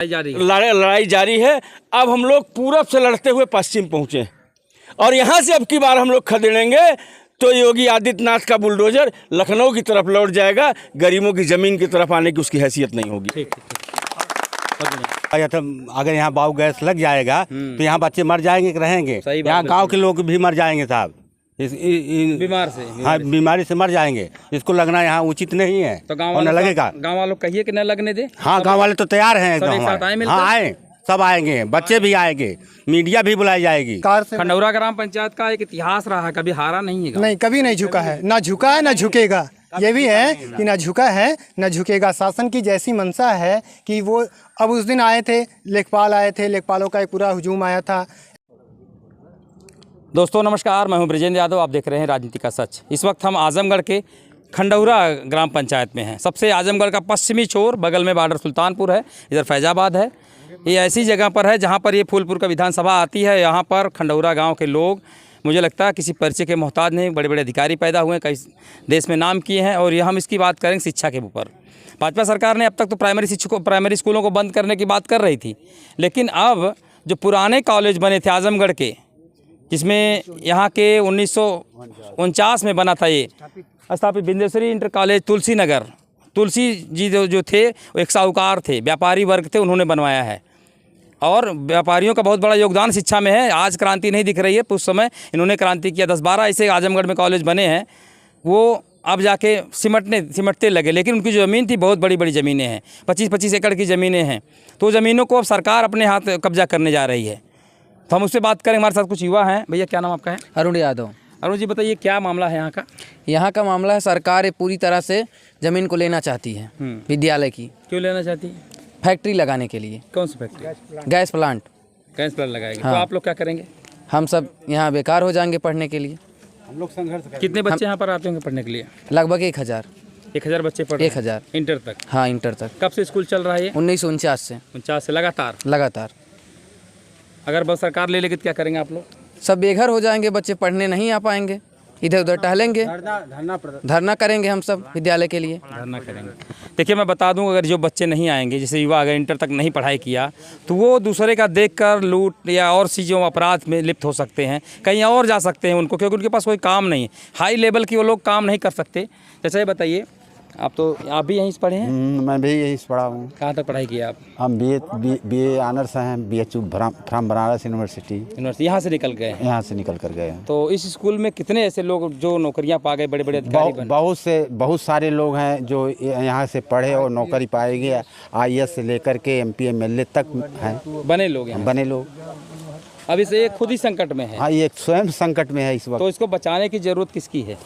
लड़ाई जारी है। अब हम लोग पूरब से लड़ते हुए पश्चिम पहुँचे और यहाँ से अब की बार हम लोग खदेड़ेंगे तो योगी आदित्यनाथ का बुलडोजर लखनऊ की तरफ लौट जाएगा, गरीबों की ज़मीन की तरफ आने की उसकी हैसियत नहीं होगी। अगर यहाँ बायो गैस लग जाएगा तो यहाँ बच्चे मर जाएंगे कि रहेंगे? यहाँ गांव के लोग भी मर जाएंगे साहब, बीमारी से मर जाएंगे। इसको लगना यहाँ उचित नहीं है। तो गाँव वालों लगेगा, गाँव वालों कहिए कि न लगने दे। हाँ, गाँव वाले तो तैयार हैं, हाँ आए, सब आएंगे, बच्चे भी आएंगे, मीडिया भी बुलाई जाएगी। खंडौरा ग्राम पंचायत का एक इतिहास रहा है, कभी हारा नहीं है। नहीं, कभी नहीं झुका है, ना झुका है ना झुकेगा। ये भी है कि ना झुका है ना झुकेगा। शासन की जैसी मंशा है कि वो अब उस दिन आए थे, लेखपाल आए थे, लेखपालों का एक पूरा हुजूम आया था। दोस्तों नमस्कार, मैं हूं ब्रिजेंद्र यादव, आप देख रहे हैं राजनीति का सच। इस वक्त हम आजमगढ़ के खंडौरा ग्राम पंचायत में हैं। सबसे आजमगढ़ का पश्चिमी छोर, बगल में बॉर्डर सुल्तानपुर है, इधर फैजाबाद है। ये ऐसी जगह पर है जहां पर ये फूलपुर का विधानसभा आती है। यहाँ पर खंडौरा गांव के लोग, मुझे लगता है किसी परिचय के मोहताज नहीं, बड़े बड़े अधिकारी पैदा हुए हैं, कई देश में नाम किए हैं। और हम इसकी बात करेंगे शिक्षा के ऊपर। भाजपा सरकार ने अब तक तो प्राइमरी स्कूलों को बंद करने की बात कर रही थी, लेकिन अब जो पुराने कॉलेज बने थे आजमगढ़ के, जिसमें यहाँ के 1949 में बना था ये स्थापित बिंदेश्वरी इंटर कॉलेज तुलसी नगर, तुलसी जी जो थे वो एक साहूकार थे, व्यापारी वर्ग थे, उन्होंने बनवाया है। और व्यापारियों का बहुत बड़ा योगदान शिक्षा में है। आज क्रांति नहीं दिख रही है, उस समय इन्होंने क्रांति किया। 10-12 ऐसे आजमगढ़ में कॉलेज बने हैं, वो अब जाके सिमटते लगे। लेकिन उनकी जो ज़मीन थी बहुत बड़ी बड़ी ज़मीनें हैं, 25-25 एकड़ की ज़मीनें हैं। तो ज़मीनों को अब सरकार अपने हाथ कब्जा करने जा रही है। तो हम उससे बात करें, हमारे साथ कुछ युवा हैं। भैया क्या नाम आपका है? अरुण यादव। अरुण जी बताइए क्या मामला है यहाँ का? यहाँ का मामला है, सरकार पूरी तरह से ज़मीन को लेना चाहती है विद्यालय की। क्यों लेना चाहती है? फैक्ट्री लगाने के लिए। कौन सी factory? Gas plant. Gas plant लगाएगी। हाँ। तो आप लोग क्या करेंगे? हम सब यहाँ बेकार हो जाएंगे पढ़ने के लिए। हम लोग संघर्ष करेंगे। कितने बच्चे यहाँ पर आते होंगे पढ़ने के लिए? लगभग 1000 बच्चे पढ़ रहे हैं? 1000 इंटर तक? हाँ, इंटर तक। कब से स्कूल चल रहा है ये? 1949 से। 49 से लगातार। अगर बस सरकार ले लेगी तो क्या करेंगे आप लोग? सब बेघर हो जाएंगे, बच्चे पढ़ने नहीं आ पाएंगे, इधर उधर टहलेंगे, धरना करेंगे हम सब विद्यालय के लिए। धरना करेंगे। देखिए मैं बता दूं, अगर जो बच्चे नहीं आएंगे, जैसे युवा अगर इंटर तक नहीं पढ़ाई किया, तो वो दूसरे का देखकर लूट या और चीज़ों अपराध में लिप्त हो सकते हैं, कहीं और जा सकते हैं उनको, क्योंकि उनके पास कोई काम नहीं है। हाई लेवल की वो लोग काम नहीं कर सकते। जैसे ये बताइए, आप भी यहीं से पढ़े हैं? मैं भी यहीं से पढ़ा हूँ। कहाँ तक पढ़ाई किया आप? हम BA ऑनर्स हैं, BHU फ्रॉम बनारस यूनिवर्सिटी। यहाँ से निकल गए हैं? यहाँ से निकल कर गए हैं। तो इस स्कूल में कितने ऐसे लोग जो नौकरियाँ पा गए, बड़े बड़े अधिकारी बने? बहुत सारे लोग हैं जो यहाँ से पढ़े और नौकरी पाएंगे। IAS से लेकर के MP MLA तक हैं, बने लोग। अब इसे खुद ही संकट में है। हाँ, ये स्वयं संकट में है इस वक्त। तो इसको बचाने की जरूरत किसकी है?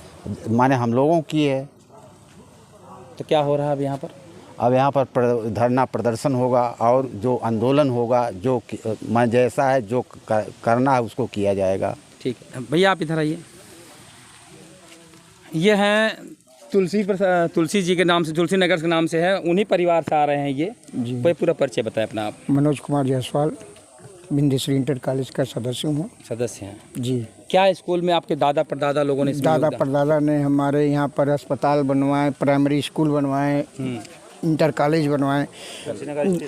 माने हम लोगों की है। तो क्या हो रहा है अब यहाँ पर? अब यहाँ पर धरना प्रदर्शन होगा और जो आंदोलन होगा, जो मैं जैसा है जो करना है उसको किया जाएगा। ठीक है भैया, आप इधर आइए। ये हैं तुलसी जी के नाम से, तुलसी नगर के नाम से है, उन्हीं परिवार से आ रहे हैं ये जी। पूरा परिचय बताएं अपना आप। मनोज कुमार जायसवाल, बिंदेश्वरी इंटर कॉलेज का सदस्य हूँ। सदस्य हैं जी। क्या स्कूल में आपके दादा परदादा लोगों ने? दादा परदादा ने हमारे यहाँ पर अस्पताल बनवाए, प्राइमरी स्कूल बनवाए, इंटर कॉलेज बनवाए,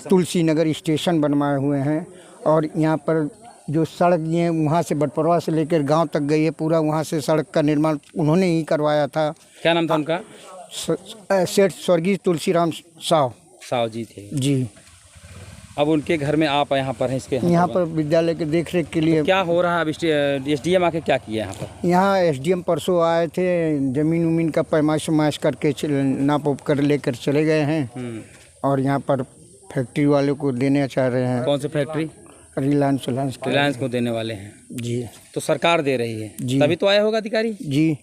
तुलसी नगर स्टेशन बनवाए हुए हैं। और यहाँ पर जो सड़क ये वहाँ से बटपरवा से लेकर गांव तक गई है, पूरा वहाँ से सड़क का निर्माण उन्होंने ही करवाया था। क्या नाम था उनका? सेठ स्वर्गीय तुलसीराम साव जी थे जी। अब उनके घर में आप यहाँ पर हैं, इसके यहाँ पर विद्यालय के देखरेख के लिए। तो क्या हो रहा है अब? SDM आके क्या किया यहाँ पर? यहाँ SDM परसों आए थे, ज़मीन का पैमाइश करके नाप उप कर लेकर चले गए हैं। और यहाँ पर फैक्ट्री वाले को देने चाह रहे हैं। कौन सी फैक्ट्री? रिलायंस को देने वाले हैं जी। तो सरकार दे रही है जी। तभी तो आया होगा अधिकारी जी।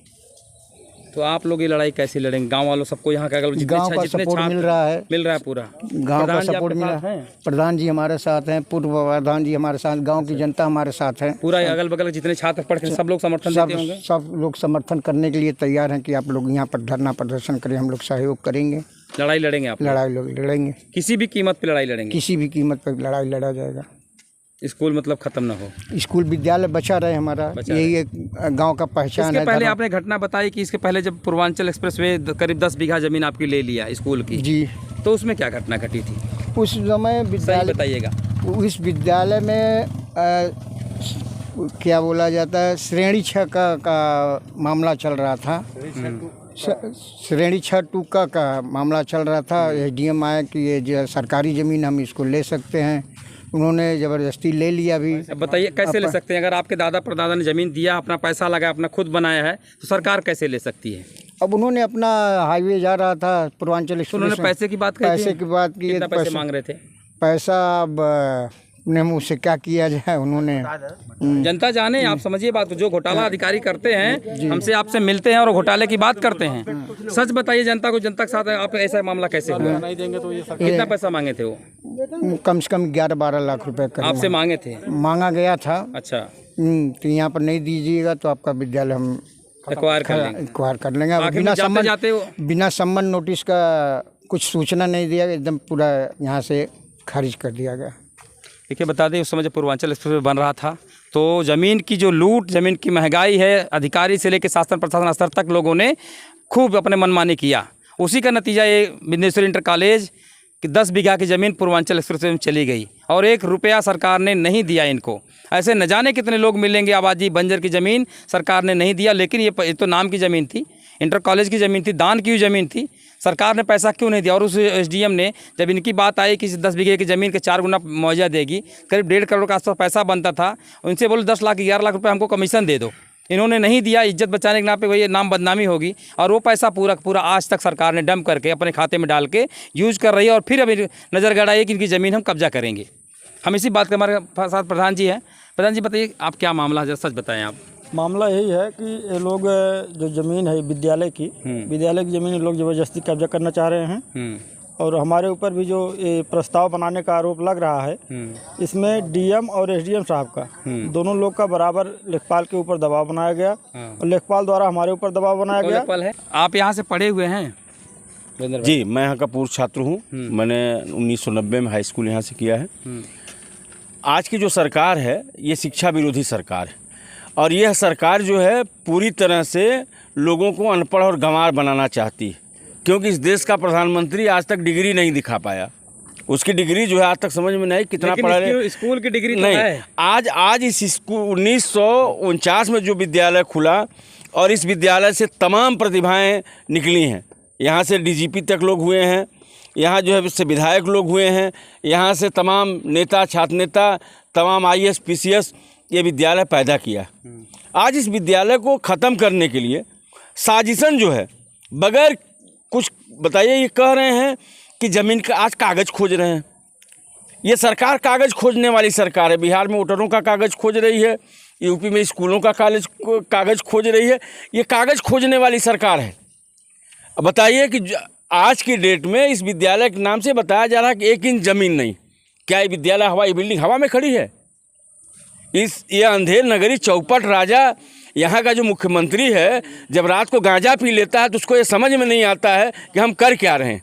तो आप लोग ये लड़ाई कैसे लड़ेंगे? गांव वालों सबको यहाँ का गांव का सपोर्ट मिल रहा है पूरा गांव का सपोर्ट मिल रहा है। प्रधान जी हमारे साथ हैं, पूर्व प्रधान जी हमारे साथ, गांव की जनता हमारे साथ है। पूरा अगल बगल जितने छात्र पढ़ के सब लोग समर्थन देते होंगे। सब लोग समर्थन करने के लिए तैयार हैं कि आप लोग यहाँ पर धरना प्रदर्शन करें, हम लोग सहयोग करेंगे। लड़ाई लड़ेंगे आप? लड़ेंगे, किसी भी कीमत पे लड़ाई लड़ेंगे? किसी भी कीमत पर लड़ाई लड़ा जाएगा। स्कूल मतलब खत्म ना हो, स्कूल विद्यालय बचा रहे हमारा, यही एक गांव का पहचान है। इसके पहले आपने घटना बताई कि इसके पहले जब पूर्वांचल एक्सप्रेसवे करीब 10 बीघा जमीन आपकी ले लिया स्कूल की जी, तो उसमें क्या घटना घटी थी? उस समय सही विद्यालय, बताइएगा। उस विद्यालय में क्या बोला जाता है, श्रेणी 6 का मामला चल रहा था। श्रेणी 6 का मामला चल रहा था। एसडीएम आया कि ये जो सरकारी ज़मीन हम इसको ले सकते हैं, उन्होंने ज़बरदस्ती ले लिया भी। अब बताइए कैसे ले सकते हैं? अगर आपके दादा परदादा ने ज़मीन दिया, अपना पैसा लगा, अपना खुद बनाया है, तो सरकार कैसे ले सकती है? अब उन्होंने अपना हाईवे जा रहा था पूर्वांचल, तो उन्होंने पैसे की बात कही थी? पैसे की बात की, कितना पैसे मांग रहे थे? पैसा अब अपने मुँह से क्या किया जाए, उन्होंने। जनता जाने, आप समझिए बात को। जो घोटाला अधिकारी करते हैं, हमसे आपसे मिलते हैं और घोटाले की बात करते हैं। सच बताइए जनता को, जनता के साथ आप ऐसा मामला कैसे हुआ? कितना पैसा मांगे थे वो? कम से कम 11-12 लाख रुपए आपसे मांगे थे? मांगा गया था। अच्छा, तो यहाँ पर नहीं दीजिएगा तो आपका विद्यालय हम एक्वायर कर लेंगे। एक्वायर कर लेंगे। आखिर में जाते हो बिना सम्मन नोटिस का कुछ सूचना नहीं दिया, एकदम पूरा यहाँ से खारिज कर दिया गया। देखिए बता दें, उस समय जब पूर्वांचल एक्सप्रेस बन रहा था तो ज़मीन की जो लूट, ज़मीन की महंगाई है, अधिकारी से लेकर शासन प्रशासन स्तर तक लोगों ने खूब अपने मनमानी किया। उसी का नतीजा ये विंध्येश्वर इंटर कॉलेज कि 10 बीघा की ज़मीन पूर्वांचल एक्सप्रेस में चली गई और 1 रुपया सरकार ने नहीं दिया इनको। ऐसे न जाने कितने लोग मिलेंगे, आबादी बंजर की ज़मीन सरकार ने नहीं दिया। लेकिन ये तो नाम की ज़मीन थी, इंटर कॉलेज की ज़मीन थी, दान की ज़मीन थी, सरकार ने पैसा क्यों नहीं दिया? और उस एसडीएम ने जब इनकी बात आई कि 10 बीघे की ज़मीन के 4 गुना मुआवजा देगी, करीब 1.5 करोड़ का आसपास पैसा बनता था, उनसे बोलो 10 लाख 11 लाख रुपए हमको कमीशन दे दो। इन्होंने नहीं दिया। इज्जत बचाने के नाम पे वही नाम बदनामी होगी और वो पैसा पूरा आज तक सरकार ने डंप करके अपने खाते में डाल के यूज कर रही है। और फिर अभी नज़र गड़ाई है कि इनकी ज़मीन हम कब्जा करेंगे। हम इसी बात के हमारे साथ प्रधान जी हैं। प्रधान जी बताइए, आप क्या मामला है, जरा सच बताएं आप। मामला यही है कि ये लोग जो ज़मीन है विद्यालय की ज़मीन लोग ज़बरदस्ती कब्जा करना चाह रहे हैं। और हमारे ऊपर भी जो ये प्रस्ताव बनाने का आरोप लग रहा है, इसमें डीएम और एसडीएम साहब का दोनों लोग का बराबर लेखपाल के ऊपर दबाव बनाया गया और लेखपाल द्वारा हमारे ऊपर दबाव बनाया गया। लेखपाल है, आप यहाँ से पढ़े हुए हैं? जी, मैं यहाँ का पूर्व छात्र हूँ। मैंने 1990 में हाई स्कूल यहाँ से किया है। आज की जो सरकार है ये शिक्षा विरोधी सरकार है और यह सरकार जो है पूरी तरह से लोगों को अनपढ़ और गंवार बनाना चाहती है, क्योंकि इस देश का प्रधानमंत्री आज तक डिग्री नहीं दिखा पाया। उसकी डिग्री जो है आज तक समझ में नहीं कितना पढ़ा है। स्कूल की डिग्री नहीं है। आज इस स्कूल 1949 में जो विद्यालय खुला और इस विद्यालय से तमाम प्रतिभाएं निकली हैं। यहाँ से डीजीपी तक लोग हुए हैं, यहाँ जो है इससे विधायक लोग हुए हैं, यहाँ से तमाम नेता, छात्र नेता, तमाम आईएएस पीसीएस ये विद्यालय पैदा किया। आज इस विद्यालय को ख़त्म करने के लिए साजिशन जो है, बगैर कुछ बताइए, ये कह रहे हैं कि ज़मीन का आज कागज़ खोज रहे हैं। ये सरकार कागज़ खोजने वाली सरकार है। बिहार में वोटरों का कागज़ खोज रही है, यूपी में स्कूलों का कागज़ खोज रही है। ये कागज़ खोजने वाली सरकार है। अब बताइए कि आज की डेट में इस विद्यालय के नाम से बताया जा रहा है कि 1 इंच ज़मीन नहीं। क्या ये विद्यालय हवाई बिल्डिंग हवा में खड़ी है? ये अंधेर नगरी चौपट राजा यहाँ का जो मुख्यमंत्री है, जब रात को गांजा पी लेता है तो उसको ये समझ में नहीं आता है कि हम कर क्या रहे हैं।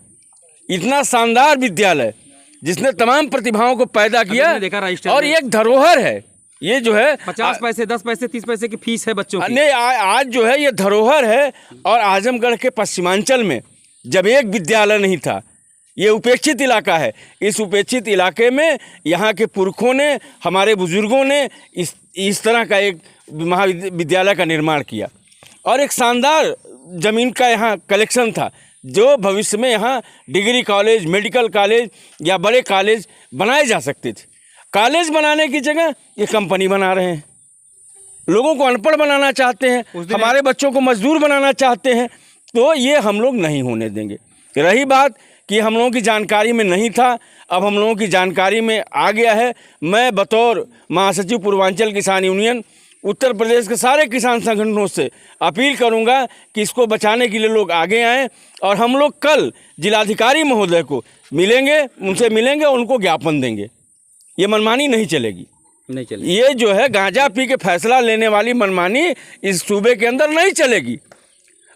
इतना शानदार विद्यालय जिसने तमाम प्रतिभाओं को पैदा किया और ये एक धरोहर है। ये जो है 50 पैसे, 10 पैसे, 30 पैसे की फीस है बच्चों की। नहीं, आज जो है ये धरोहर है। और आजमगढ़ के पश्चिमांचल में जब एक विद्यालय नहीं था, ये उपेक्षित इलाका है। इस उपेक्षित इलाके में यहाँ के पुरखों ने, हमारे बुजुर्गों ने इस तरह का एक महाविद्यालय का निर्माण किया और एक शानदार ज़मीन का यहाँ कलेक्शन था, जो भविष्य में यहाँ डिग्री कॉलेज, मेडिकल कॉलेज या बड़े कॉलेज बनाए जा सकते थे। कॉलेज बनाने की जगह ये कंपनी बना रहे हैं। लोगों को अनपढ़ बनाना चाहते हैं, हमारे बच्चों को मजदूर बनाना चाहते हैं। तो ये हम लोग नहीं होने देंगे। रही बात कि हम लोगों की जानकारी में नहीं था, अब हम लोगों की जानकारी में आ गया है। मैं बतौर महासचिव पूर्वांचल किसान यूनियन उत्तर प्रदेश के सारे किसान संगठनों से अपील करूंगा कि इसको बचाने के लिए लोग आगे आएँ और हम लोग कल जिलाधिकारी महोदय को मिलेंगे, उनसे मिलेंगे और उनको ज्ञापन देंगे। ये मनमानी नहीं चलेगी। ये जो है गांजा पी के फैसला लेने वाली मनमानी इस सूबे के अंदर नहीं चलेगी।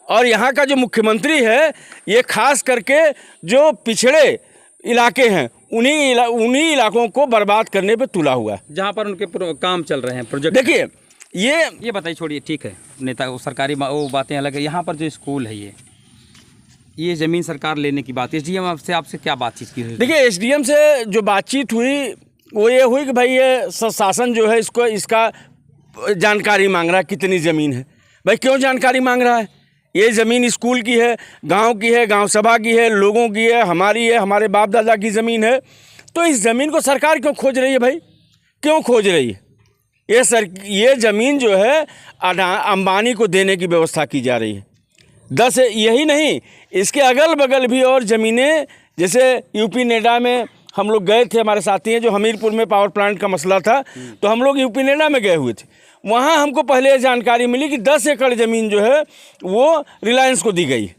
और यहाँ का जो मुख्यमंत्री है, ये खास करके जो पिछड़े इलाके हैं उन्हीं इलाकों को बर्बाद करने पे तुला हुआ है, जहाँ पर उनके काम चल रहे हैं, प्रोजेक्ट। देखिए ये बताइए, छोड़िए, ठीक है, नेता वो सरकारी वो बातें अलग है। यहाँ पर जो स्कूल है, ये ये ज़मीन सरकार लेने की बात, एसडीएम आपसे क्या बातचीत की हुई? देखिए, एसडीएम से जो बातचीत हुई वो ये हुई कि भाई ये शासन जो है इसका जानकारी मांग रहा है, कितनी ज़मीन है। भाई क्यों जानकारी मांग रहा है? ये ज़मीन स्कूल की है, गांव की है, गांव सभा की है, लोगों की है, हमारी है, हमारे बाप दादा की ज़मीन है। तो इस ज़मीन को सरकार क्यों खोज रही है भाई? क्यों खोज रही है? ये ज़मीन जो है अंबानी को देने की व्यवस्था की जा रही है। 10 यही नहीं, इसके अगल बगल भी और ज़मीनें, जैसे यूपी नेडा में हम लोग गए थे, हमारे साथी हैं जो हमीरपुर में पावर प्लांट का मसला था, तो हम लोग यूपी नेडा में गए हुए थे। वहाँ हमको पहले जानकारी मिली कि 10 एकड़ ज़मीन जो है वो रिलायंस को दी गई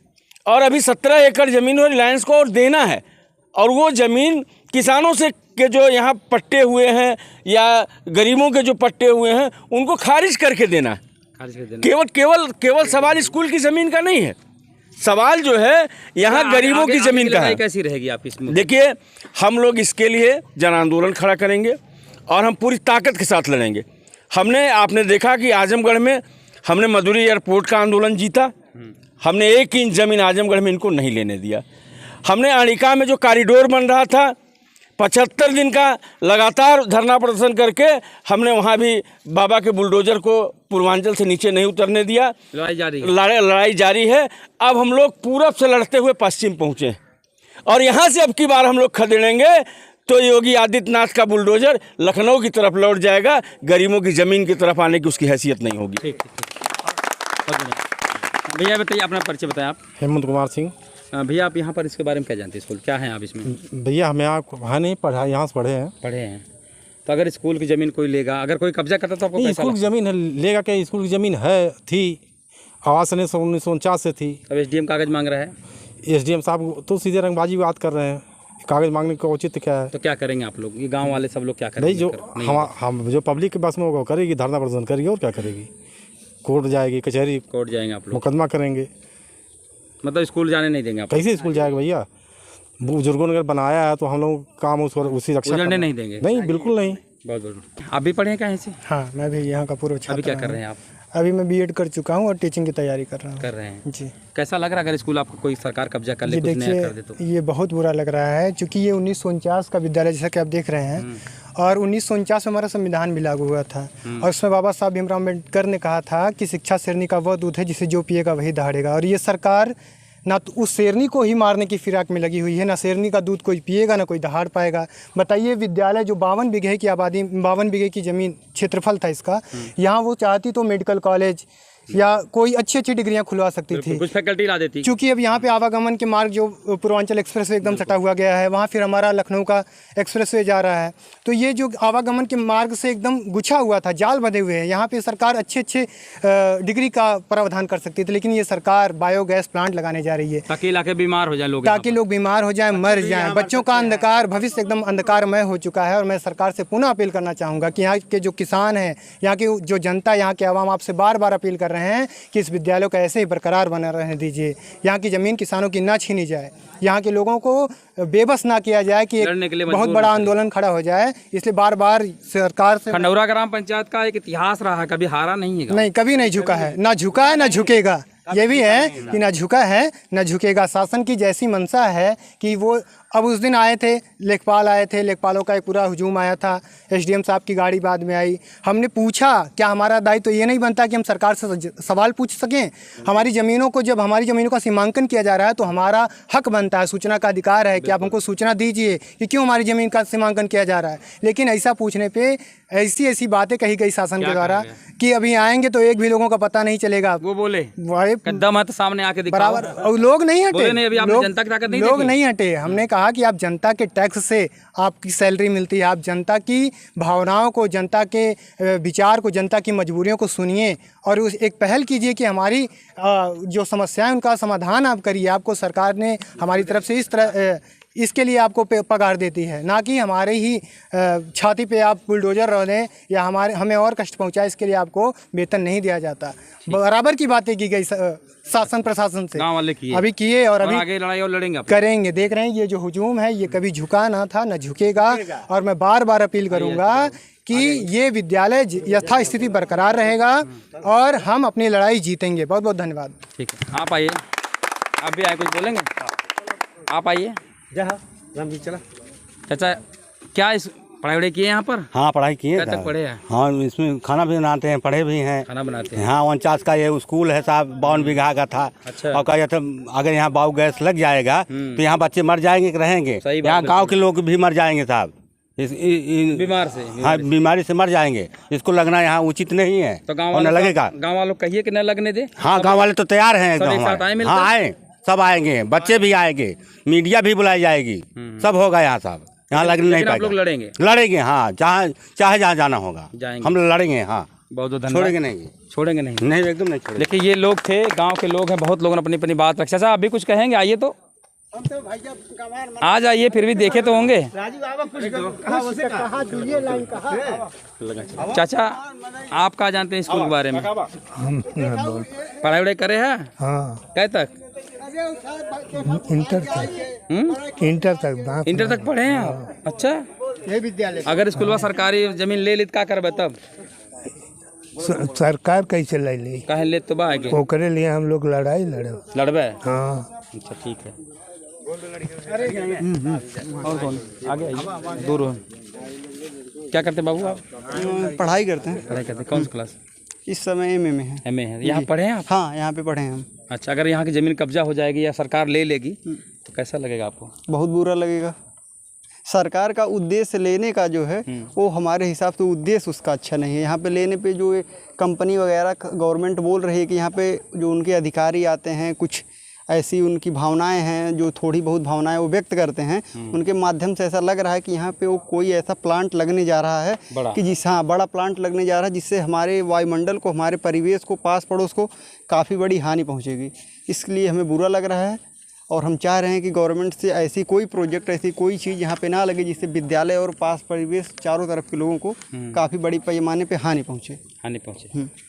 और अभी 17 एकड़ ज़मीन वो रिलायंस को और देना है। और वो ज़मीन किसानों से के जो यहाँ पट्टे हुए हैं या गरीबों के जो पट्टे हुए हैं उनको खारिज करके देना है। केवल सवाल स्कूल की ज़मीन का नहीं है, सवाल जो है यहाँ गरीबों की ज़मीन का है। कैसी रहेगी आप इसमें? देखिए, हम लोग इसके लिए जन आंदोलन खड़ा करेंगे और हम पूरी ताकत के साथ लड़ेंगे। आपने देखा कि आजमगढ़ में हमने मधुरी एयरपोर्ट का आंदोलन जीता। हमने 1 इंच ज़मीन आजमगढ़ में इनको नहीं लेने दिया। हमने अड़िका में जो कॉरिडोर बन रहा था 75 दिन का लगातार धरना प्रदर्शन करके हमने वहाँ भी बाबा के बुलडोजर को पूर्वांचल से नीचे नहीं उतरने दिया। लड़ाई जारी है। अब हम लोग पूरब से लड़ते हुए पश्चिम पहुँचे और यहाँ से अब की बार हम लोग खदेड़ेंगे तो योगी आदित्यनाथ का बुलडोजर लखनऊ की तरफ लौट जाएगा, गरीबों की ज़मीन की तरफ आने की उसकी हैसियत नहीं होगी। ठीक। भैया बताइए, अपना परिचय बताएं आप। हेमंत कुमार सिंह। भैया आप यहाँ पर इसके बारे में क्या जानते हैं? स्कूल क्या है आप इसमें? भैया हम यहाँ नहीं पढ़ा, यहाँ से पढ़े हैं। तो अगर स्कूल की ज़मीन कोई लेगा, अगर कोई कब्जा करता तो आपको कैसा स्कूल की ज़मीन लेगा क्या? स्कूल की ज़मीन थी आवास ने 1949 से थी। अब एसडीएम कागज़ मांग रहा है। एसडीएम साहब तो सीधे रंगबाजी बात कर रहे हैं, कागज़ मांगने का औचित्य क्या है? तो क्या करेंगे आप लोग, ये गांव वाले सब लोग क्या करेंगे? हम जो पब्लिक के पास में होगा करेगी, धरना प्रदर्शन करेगी और क्या करेगी? कोर्ट जाएगी, कचहरी कोर्ट जाएंगे आप लोग, मुकदमा करेंगे। मतलब स्कूल जाने नहीं देंगे आप? कैसे स्कूल जाएगा भैया? बुजुर्गों ने अगर बनाया है तो हम लोग काम उसी रक्षा नहीं देंगे। नहीं, बिल्कुल नहीं। बहुत आप भी पढ़े हैं कहीं से? हाँ, मैं भी यहाँ का पूर्व छात्र। अभी क्या कर रहे हैं आप? अभी मैं बीएड कर चुका हूँ और टीचिंग की तैयारी कर रहे हैं जी। कैसा लग रहा है अगर स्कूल आपको कोई सरकार कब्जा कर ले, कुछ नया कर दे तो? ये बहुत बुरा लग रहा है, क्योंकि ये 1949 का विद्यालय जैसा कि आप देख रहे हैं और 1949 में हमारा संविधान भी लागू हुआ था और उसमें बाबा साहब भीमराव अम्बेडकर ने कहा था कि शिक्षा शेरनी का वह दूध है जिसे जो पिएगा वही दहाड़ेगा। और ये सरकार ना तो उस शेरनी को ही मारने की फिराक में लगी हुई है, ना शेरनी का दूध कोई पिएगा, ना कोई दहाड़ पाएगा। बताइए, विद्यालय जो 52 बीघे की आबादी, 52 बीघे की ज़मीन क्षेत्रफल था इसका, यहाँ वो चाहती तो मेडिकल कॉलेज या कोई अच्छी डिग्रियां खुलवा सकती थी, कुछ फैकल्टी ला देती। क्योंकि अब यहाँ पे आवागमन के मार्ग जो पूर्वांचल एक्सप्रेसवे एकदम सटा हुआ गया है, वहाँ फिर हमारा लखनऊ का एक्सप्रेसवे जा रहा है, तो ये जो आवागमन के मार्ग से एकदम गुछा हुआ था, जाल बंधे हुए हैं। यहाँ पे सरकार अच्छे डिग्री का प्रावधान कर सकती थी, लेकिन ये सरकार बायोगैस प्लांट लगाने जा रही है ताकि इलाके बीमार हो जाए लोग, ताकि लोग बीमार हो जाए, मर जाएं। बच्चों का अंधकार भविष्य एकदम अंधकारमय हो चुका है। और मैं सरकार से पुनः अपील करना चाहूँगा कि यहाँ के जो किसान हैं, यहाँ की जो जनता, यहाँ के आवाम आपसे बार बार अपील कर रहे हैं कि इस विद्यालय को ऐसे ही बरकरार बना रहने दीजिए। यहाँ की ज़मीन किसानों की ना छीनी जाए, यहाँ के लोगों को बेबस ना किया जाए कि एक बहुत बड़ा आंदोलन खड़ा हो जाए। इसलिए बार बार सरकार से। खंडौरा ग्राम पंचायत का एक इतिहास रहा है, कभी हारा नहीं है। नहीं, कभी नहीं झुका है, ना झुका है ना झुकेगा। ये भी है कि ना झुका है ना झुकेगा। शासन की जैसी मंशा है कि वो अब उस दिन आए थे, लेखपाल आए थे, लेखपालों का एक पूरा हुजूम आया था, एसडीएम साहब की गाड़ी बाद में आई। हमने पूछा, क्या हमारा दायित्व तो ये नहीं बनता कि हम सरकार से सवाल पूछ सकें? हमारी ज़मीनों को, जब हमारी ज़मीनों का सीमांकन किया जा रहा है तो हमारा हक बनता है, सूचना का अधिकार है कि आप हमको सूचना दीजिए कि क्यों हमारी ज़मीन का सीमांकन किया जा रहा है। लेकिन ऐसा पूछने पर ऐसी बातें कही गई शासन के द्वारा कि अभी आएंगे तो एक भी लोगों का पता नहीं चलेगा। वो बोले कदम हाथ सामने आके दिखाओ। बराबर, और लोग नहीं हटे, लोग नहीं हटे। हमने कहा कि आप जनता के टैक्स से आपकी सैलरी मिलती है, आप जनता की भावनाओं को, जनता के विचार को, जनता की मजबूरियों को सुनिए और उस एक पहल कीजिए कि हमारी जो समस्याएं उनका समाधान आप करिए। आपको सरकार ने हमारी तरफ से इस तरह इसके लिए आपको पगार देती है, ना कि हमारे ही छाती पे आप बुलडोजर रह लें या हमें और कष्ट पहुंचाए, इसके लिए आपको वेतन नहीं दिया जाता। बराबर की बातें की गई शासन प्रशासन से, गाँव वाले किए, अभी किए और अभी आगे लड़ाई और लड़ेंगे, करेंगे। देख रहे हैं ये जो हुजूम है ये कभी झुका ना था ना झुकेगा। और मैं बार बार अपील करूंगा कि ये विद्यालय यथास्थिति बरकरार रहेगा और हम अपनी लड़ाई जीतेंगे। बहुत बहुत धन्यवाद। ठीक है, आप आइए, आप भी आए, कुछ बोलेंगे? आप आइए चाचा, क्या इस पढ़ाई वढ़ाई किए यहाँ पर? हाँ पढ़ाई किए क्या तक पढ़े हैं? हाँ इसमें खाना भी बनाते हैं, पढ़े भी हैं। खाना बनाते हैं। हाँ 49 का ये स्कूल है साहब, 52 बीघा का था। अच्छा। और कहा जाता अगर यहाँ बायो गैस लग जाएगा तो यहाँ बच्चे मर जाएंगे कि रहेंगे? सही बात, यहाँ गांव के लोग भी मर जाएंगे साहब, बीमार से। हाँ बीमारी से मर जाएंगे। इसको लगना यहाँ उचित नहीं है। तो गाँव और न वालों लगेगा। गाँव वालों कहिए कि न लगने दे। हाँ गाँव वाले तो तैयार हैं सब एक एकदम साथ आए हमारे। मिलकर? हाँ आए, सब आएंगे, बच्चे भी आएंगे, मीडिया भी बुलाई जाएगी, सब होगा यहाँ साहब। यहाँ लगने नहीं लेकिन आप लोग पाएगा। लड़ेंगे? लड़ेंगे हाँ, चाहे जहाँ जाना होगा जाएंगे। हम लड़ेंगे। हाँ बहुत बहुत धन्यवाद। छोड़ेंगे नहीं, छोड़ेंगे नहीं। नहीं एकदम नहीं छोड़ेंगे। देखिए ये लोग थे, गांव के लोग हैं, बहुत लोगों ने अपनी अपनी बात रखी। चाचा आप भी कुछ कहेंगे? आइए तो आ जाइए, फिर भी देखे तो होंगे। चाचा आप क्या जानते हैं स्कूल के बारे में? पढ़ाई वढ़ाई करे हैं? हाँ कै तक? इंटर तक। इंटर तक पढ़े हैं आप? अच्छा। ये विद्यालय अगर स्कूल में सरकारी जमीन ले ली तो क्या करबे तब? सरकार कैसे ले ली? कहे ले तो बा आगे ओकरे लिए हम लोग लड़ाई लड़े। लड़बे? हाँ अच्छा ठीक है। और कौन आगे आइए, दूर हो। क्या करते हैं बाबू आप? पढ़ाई करते हैं। पढ़ाई करते हैं, कौन सी क्लास? इस समय एमए में है। एमए है। यहाँ पढ़े हैं आप? हाँ यहाँ पे पढ़े हैं हम। अच्छा, अगर यहाँ की ज़मीन कब्जा हो जाएगी या सरकार ले लेगी तो कैसा लगेगा आपको? बहुत बुरा लगेगा। सरकार का उद्देश्य लेने का जो है वो हमारे हिसाब से उद्देश्य उसका अच्छा नहीं है। यहाँ पे लेने पे जो कंपनी वगैरह गवर्नमेंट बोल रही है कि यहाँ पे जो उनके अधिकारी आते हैं, कुछ ऐसी उनकी भावनाएं हैं, जो थोड़ी बहुत भावनाएं वो व्यक्त करते हैं, उनके माध्यम से ऐसा लग रहा है कि यहाँ पे वो कोई ऐसा प्लांट लगने जा रहा है कि हाँ बड़ा प्लांट लगने जा रहा है, जिससे हमारे वायुमंडल को, हमारे परिवेश को, पास पड़ोस को काफ़ी बड़ी हानि पहुँचेगी। इसलिए हमें बुरा लग रहा है और हम चाह रहे हैं कि गवर्नमेंट से ऐसी कोई प्रोजेक्ट, ऐसी कोई चीज़ यहाँ पे ना लगे जिससे विद्यालय और पास परिवेश चारों तरफ के लोगों को काफ़ी बड़ी पैमाने पे हानि पहुँचे।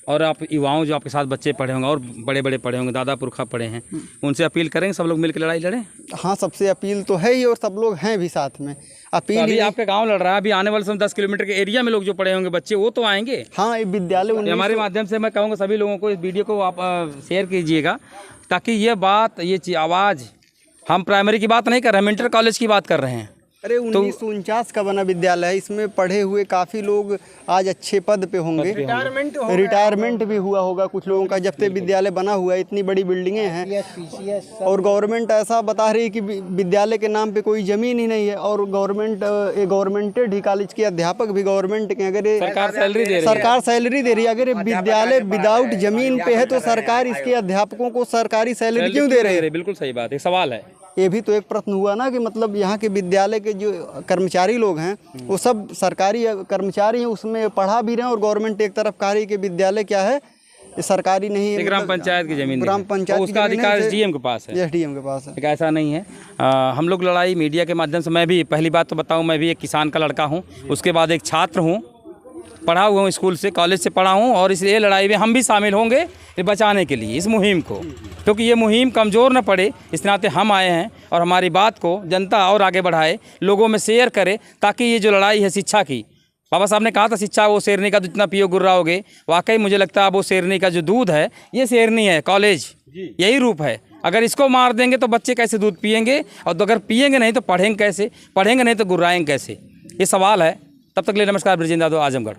और आप युवाओं जो आपके साथ बच्चे पढ़े होंगे और बड़े बड़े पढ़े होंगे, दादा पुरखा पढ़े हैं, उनसे अपील करेंगे सब लोग मिलकर लड़ाई लड़ें? हाँ सबसे अपील तो है ही और सब लोग हैं भी साथ में। अपील तो अभी आपके गांव लड़ रहा है, अभी आने वाले समय 10 किलोमीटर के एरिया में लोग जो पढ़े होंगे बच्चे वो तो आएंगे। हाँ विद्यालय हमारे माध्यम से मैं कहूँगा सभी लोगों को इस वीडियो को आप शेयर कीजिएगा, ताकि ये बात, ये आवाज़, हम प्राइमरी की बात नहीं कर रहे, हम इंटर कॉलेज की बात कर रहे हैं। अरे 1949 का बना विद्यालय है, इसमें पढ़े हुए काफ़ी लोग आज अच्छे पद पे होंगे। रिटायरमेंट भी हुआ होगा कुछ लोगों का, जब से विद्यालय बना हुआ है। इतनी बड़ी बिल्डिंगें हैं और गवर्नमेंट ऐसा बता रही है कि विद्यालय के नाम पे कोई ज़मीन ही नहीं है। और गवर्नमेंटेड ही कॉलेज के अध्यापक भी गवर्नमेंट के, अगर सरकार सैलरी दे रही है, अगर विद्यालय विदाउट ज़मीन पे है तो सरकार इसके अध्यापकों को सरकारी सैलरी क्यों दे रही है? बिल्कुल सही बात है, सवाल है। ये भी तो एक प्रश्न हुआ ना कि मतलब यहाँ के विद्यालय के जो कर्मचारी लोग हैं वो सब सरकारी कर्मचारी हैं, उसमें पढ़ा भी रहे हैं और गवर्नमेंट एक तरफ कह रही है कि विद्यालय क्या है, ये सरकारी नहीं है, ग्राम पंचायत की जमीन, ग्राम पंचायत उसका अधिकार एसडीएम के पास है। एसडीएम के पास है। ऐसा नहीं है। हम लोग लड़ाई मीडिया के माध्यम से, मैं भी पहली बात तो बताऊँ, मैं भी एक किसान का लड़का हूँ, उसके बाद एक छात्र हूँ, पढ़ा हुआ हूँ, स्कूल से कॉलेज से पढ़ा हूँ, और इसलिए लड़ाई में हम भी शामिल होंगे बचाने के लिए इस मुहिम को, क्योंकि ये मुहिम कमज़ोर न पड़े इस नाते हम आए हैं और हमारी बात को जनता और आगे बढ़ाए, लोगों में शेयर करे, ताकि ये जो लड़ाई है शिक्षा की, बाबा साहब ने कहा था शिक्षा वो शेरनी का जितना पियो गुर्राओगे, वाकई मुझे लगता है वो शेरनी का जो दूध है ये शेरनी है, कॉलेज यही रूप है। अगर इसको मार देंगे तो बच्चे कैसे दूध पिएंगे, और अगर पिएंगे नहीं तो पढ़ेंगे कैसे, पढ़ेंगे नहीं तो गुर्राएंगे कैसे, ये सवाल है। तब तक के लिए नमस्कार, ब्रिजेंद्र यादव, आजमगढ़।